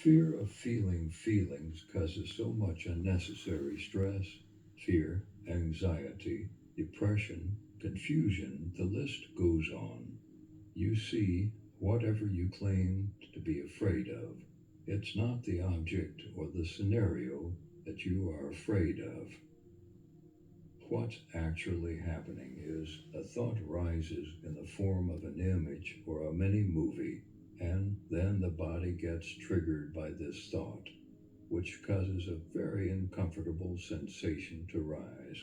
Fear of feeling feelings causes so much unnecessary stress, fear, anxiety, depression, confusion, the list goes on. You see, whatever you claim to be afraid of, it's not the object or the scenario that you are afraid of. What's actually happening is a thought rises in the form of an image or a mini movie, and then the body gets triggered by this thought, which causes a very uncomfortable sensation to rise.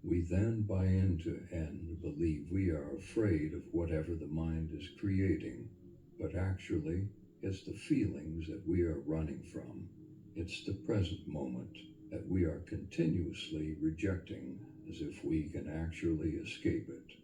We then buy into and believe we are afraid of whatever the mind is creating, but actually, it's the feelings that we are running from. It's the present moment that we are continuously rejecting as if we can actually escape it.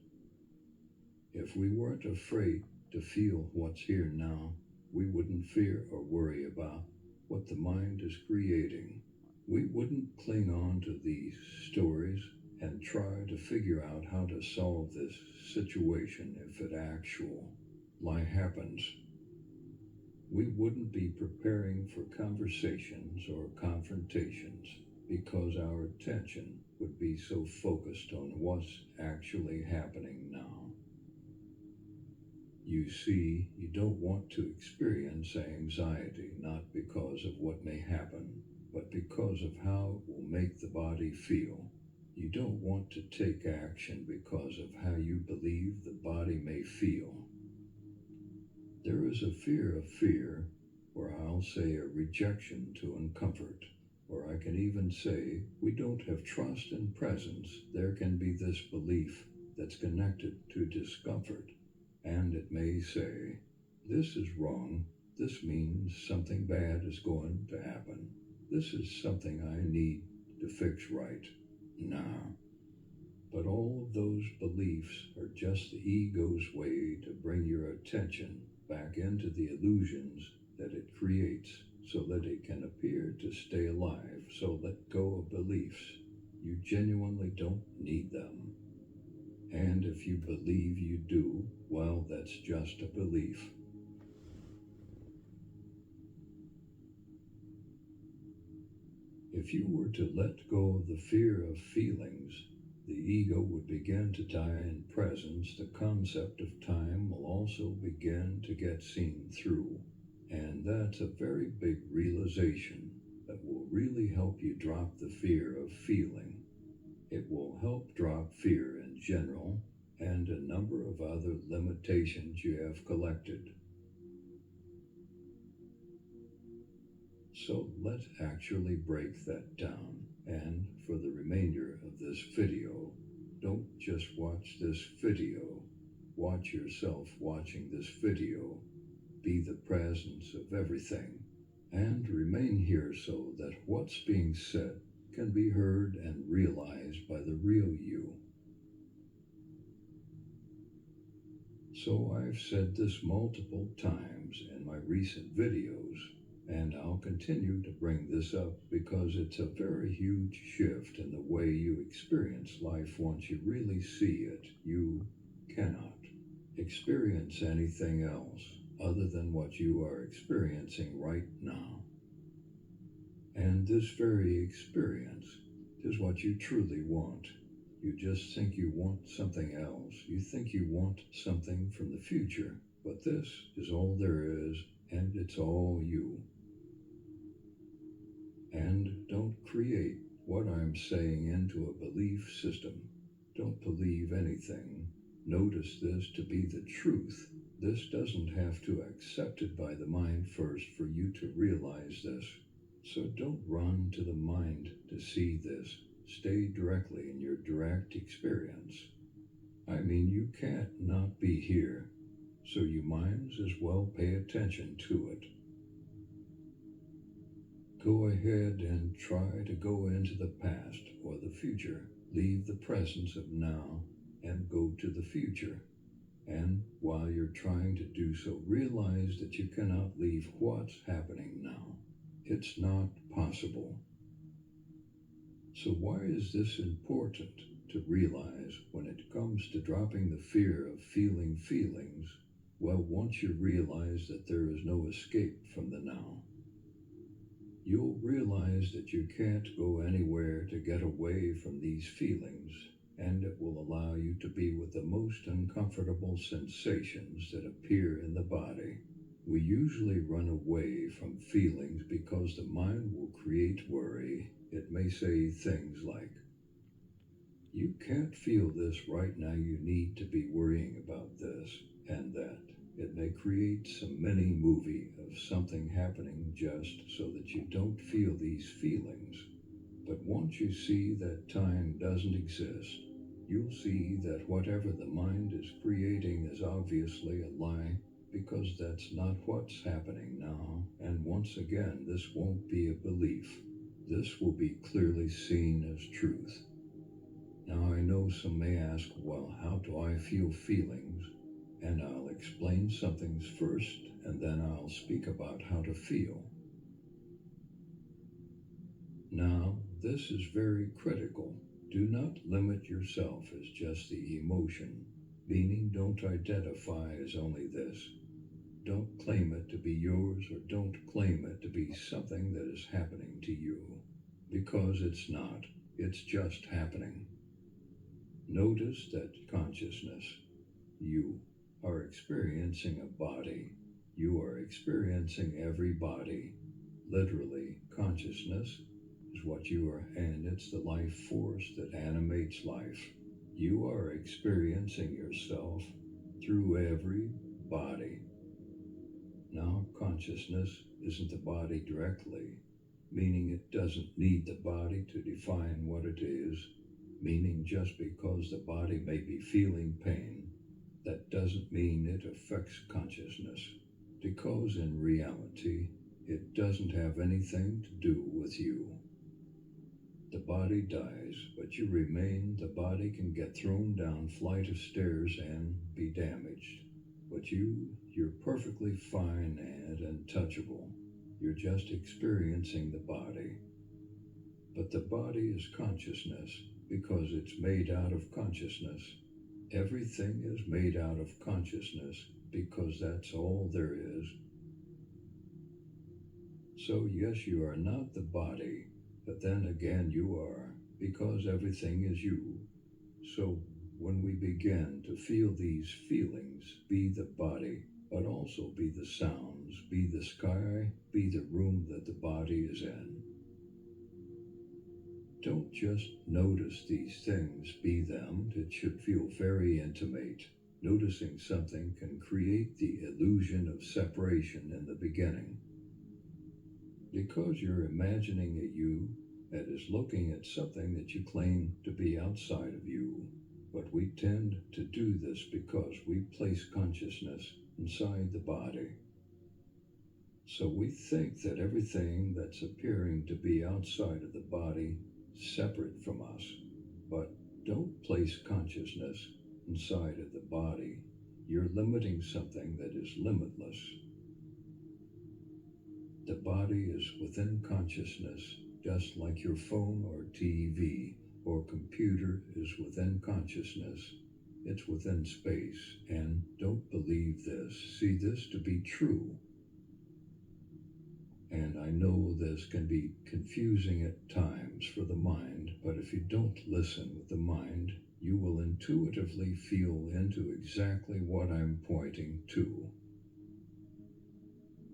If we weren't afraid to feel what's here now, we wouldn't fear or worry about what the mind is creating. We wouldn't cling on to these stories and try to figure out how to solve this situation if it actually happens. We wouldn't be preparing for conversations or confrontations because our attention would be so focused on what's actually happening now. You see, you don't want to experience anxiety not because of what may happen, but because of how it will make the body feel. You don't want to take action because of how you believe the body may feel. There is a fear of fear, or I'll say a rejection to uncomfort, or I can even say we don't have trust in presence. There can be this belief that's connected to discomfort, and it may say, this is wrong, this means something bad is going to happen, this is something I need to fix right now. But all of those beliefs are just the ego's way to bring your attention back into the illusions that it creates so that it can appear to stay alive. So let go of beliefs. You genuinely don't need them. And if you believe you do, well, that's just a belief. If you were to let go of the fear of feelings, the ego would begin to die in presence. The concept of time will also begin to get seen through. And that's a very big realization that will really help you drop the fear of feeling. It will help drop fear in general and a number of other limitations you have collected. So let's actually break that down. And for the remainder of this video, don't just watch this video. Watch yourself watching this video. Be the presence of everything. And remain here so that what's being said can be heard and realized by the real you. So I've said this multiple times in my recent videos, and I'll continue to bring this up because it's a very huge shift in the way you experience life once you really see it. You cannot experience anything else other than what you are experiencing right now. And this very experience is what you truly want. You just think you want something else. You think you want something from the future. But this is all there is, and it's all you. And don't create what I'm saying into a belief system. Don't believe anything. Notice this to be the truth. This doesn't have to accept it by the mind first for you to realize this. So don't run to the mind to see this. Stay directly in your direct experience. I mean, you can't not be here, so you might as well pay attention to it. Go ahead and try to go into the past or the future. Leave the presence of now and go to the future. And while you're trying to do so, realize that you cannot leave what's happening now. It's not possible. So why is this important to realize when it comes to dropping the fear of feeling feelings? Well, once you realize that there is no escape from the now, you'll realize that you can't go anywhere to get away from these feelings, and it will allow you to be with the most uncomfortable sensations that appear in the body. We usually run away from feelings because the mind will create worry. It may say things like, you can't feel this right now, you need to be worrying about this and that. It may create some mini movie of something happening just so that you don't feel these feelings. But once you see that time doesn't exist, you'll see that whatever the mind is creating is obviously a lie, because that's not what's happening now. And once again, this won't be a belief. This will be clearly seen as truth. Now, I know some may ask, well, how do I feel feelings? And I'll explain some things first, and then I'll speak about how to feel. Now, this is very critical. Do not limit yourself as just the emotion, meaning don't identify as only this. Don't claim it to be yours, or don't claim it to be something that is happening to you, because it's not. It's just happening. Notice that consciousness, you, are experiencing a body. You are experiencing every body. Literally, consciousness is what you are, and it's the life force that animates life. You are experiencing yourself through every body. Now, consciousness isn't the body directly, meaning it doesn't need the body to define what it is, meaning just because the body may be feeling pain, that doesn't mean it affects consciousness, because in reality, it doesn't have anything to do with you. The body dies, but you remain. The body can get thrown down flight of stairs and be damaged. But you're perfectly fine and untouchable. You're just experiencing the body. But the body is consciousness because it's made out of consciousness. Everything is made out of consciousness because that's all there is. So yes, you are not the body, but then again you are, because everything is you. So when we begin to feel these feelings, be the body, but also be the sounds, be the sky, be the room that the body is in. Don't just notice these things, be them. It should feel very intimate. Noticing something can create the illusion of separation in the beginning. Because you're imagining a you that is looking at something that you claim to be outside of you. But we tend to do this because we place consciousness inside the body. So we think that everything that's appearing to be outside of the body is separate from us. But don't place consciousness inside of the body. You're limiting something that is limitless. The body is within consciousness, just like your phone or TV or computer is within consciousness. It's within space. And don't believe this. See this to be true. And I know this can be confusing at times for the mind, but if you don't listen with the mind, you will intuitively feel into exactly what I'm pointing to.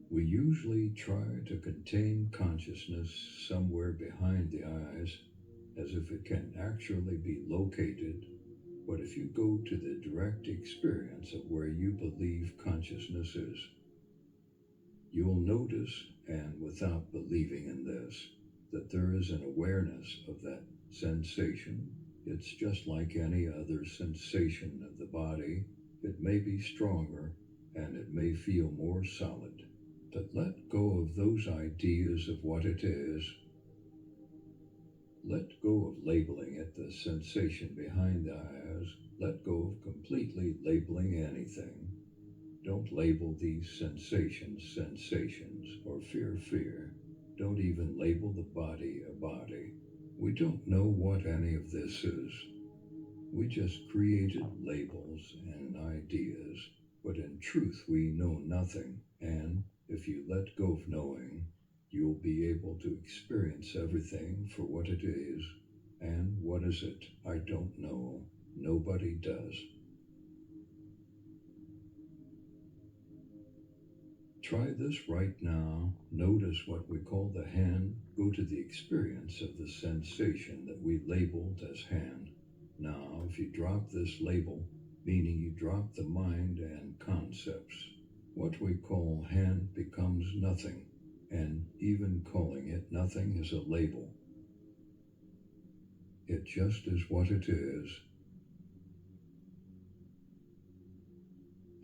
We usually try to contain consciousness somewhere behind the eyes, as if it can actually be located. But if you go to the direct experience of where you believe consciousness is, you'll notice, and without believing in this, that there is an awareness of that sensation. It's just like any other sensation of the body. It may be stronger, and it may feel more solid. But let go of those ideas of what it is. Let go of labeling it the sensation behind the eyes. Let go of completely labeling anything. Don't label these sensations or fear. Don't even label the body a body. We don't know what any of this is. We just created labels and ideas. But in truth, we know nothing, and if you let go of knowing, you'll be able to experience everything for what it is. And what is it? I don't know. Nobody does. Try this right now. Notice what we call the hand. Go to the experience of the sensation that we labeled as hand. Now, if you drop this label, meaning you drop the mind and concepts, what we call hand becomes nothing, and even calling it nothing is a label. It just is what it is.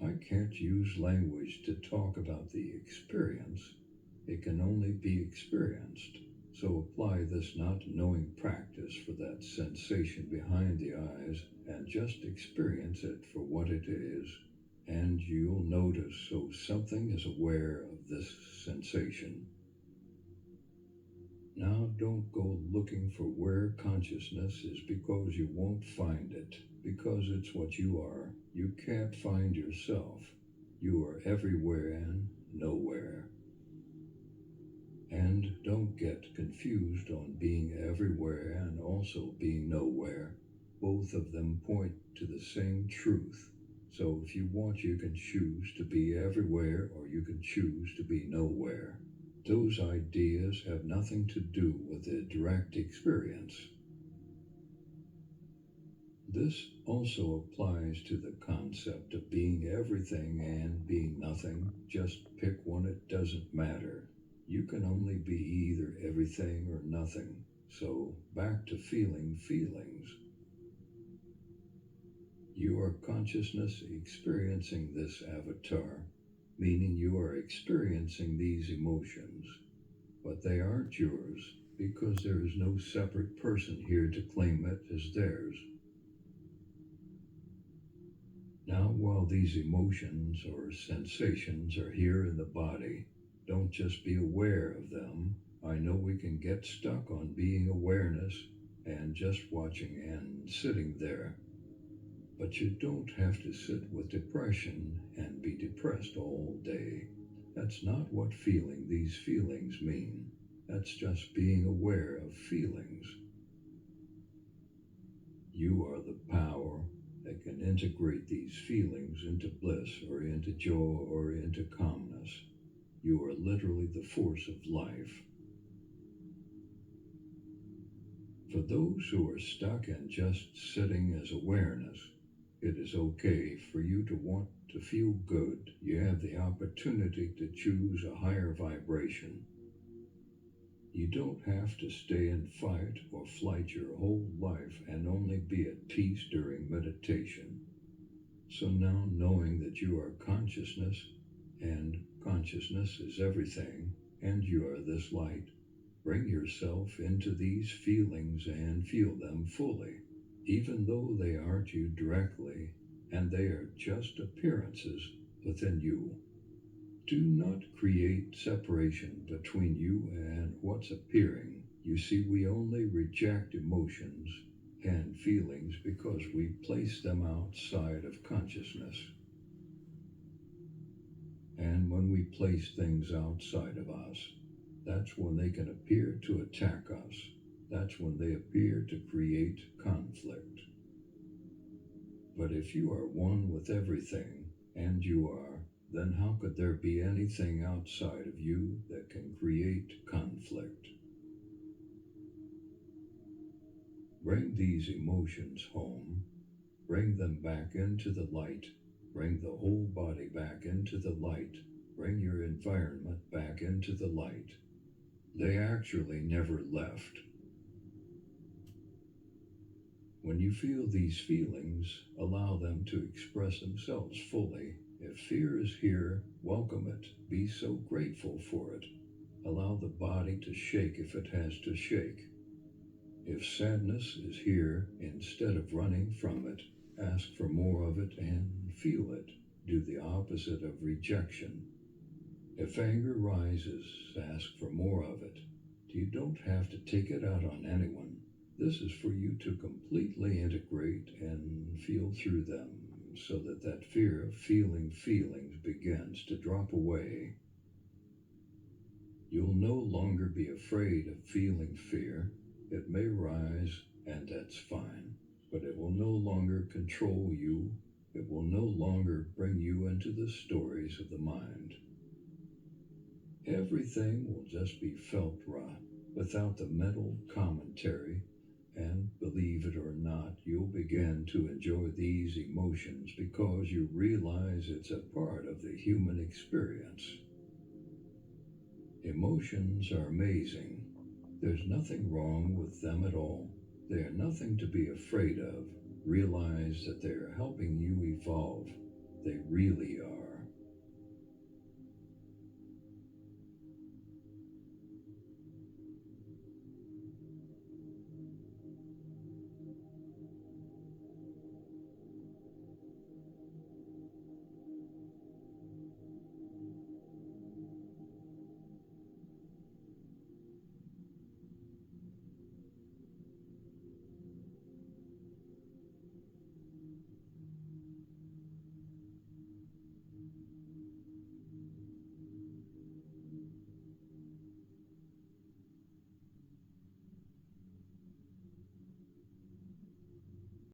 I can't use language to talk about the experience. It can only be experienced. So apply this not knowing practice for that sensation behind the eyes and just experience it for what it is. And you'll notice so something is aware of this sensation. Now don't go looking for where consciousness is because you won't find it, because it's what you are. You can't find yourself. You are everywhere and nowhere. And don't get confused on being everywhere and also being nowhere. Both of them point to the same truth. So if you want, you can choose to be everywhere or you can choose to be nowhere. Those ideas have nothing to do with the direct experience. This also applies to the concept of being everything and being nothing. Just pick one, it doesn't matter. You can only be either everything or nothing. So back to feeling feelings. You are consciousness experiencing this avatar, meaning you are experiencing these emotions. But they aren't yours because there is no separate person here to claim it as theirs. Now, while these emotions or sensations are here in the body, don't just be aware of them. I know we can get stuck on being awareness and just watching and sitting there. But you don't have to sit with depression and be depressed all day. That's not what feeling these feelings mean. That's just being aware of feelings. You are the power that can integrate these feelings into bliss or into joy or into calmness. You are literally the force of life. For those who are stuck in just sitting as awareness, it is okay for you to want to feel good. You have the opportunity to choose a higher vibration. You don't have to stay in fight or flight your whole life and only be at peace during meditation. So now knowing that you are consciousness and consciousness is everything and you are this light, bring yourself into these feelings and feel them fully, even though they aren't you directly and they are just appearances within you. Do not create separation between you and what's appearing. You see, we only reject emotions and feelings because we place them outside of consciousness. And when we place things outside of us, that's when they can appear to attack us. That's when they appear to create conflict. But if you are one with everything, and you are, then how could there be anything outside of you that can create conflict? Bring these emotions home. Bring them back into the light. Bring the whole body back into the light. Bring your environment back into the light. They actually never left. When you feel these feelings, allow them to express themselves fully. If fear is here, welcome it. Be so grateful for it. Allow the body to shake if it has to shake. If sadness is here, instead of running from it, ask for more of it and feel it. Do the opposite of rejection. If anger rises, ask for more of it. You don't have to take it out on anyone. This is for you to completely integrate and feel through them. so that that fear of feeling feelings begins to drop away. You'll no longer be afraid of feeling fear. It may rise, and that's fine, but it will no longer control you. It will no longer bring you into the stories of the mind. Everything will just be felt raw, without the mental commentary, and believe it or not, you'll begin to enjoy these emotions because you realize it's a part of the human experience. Emotions are amazing. There's nothing wrong with them at all. They are nothing to be afraid of. Realize that they are helping you evolve. They really are.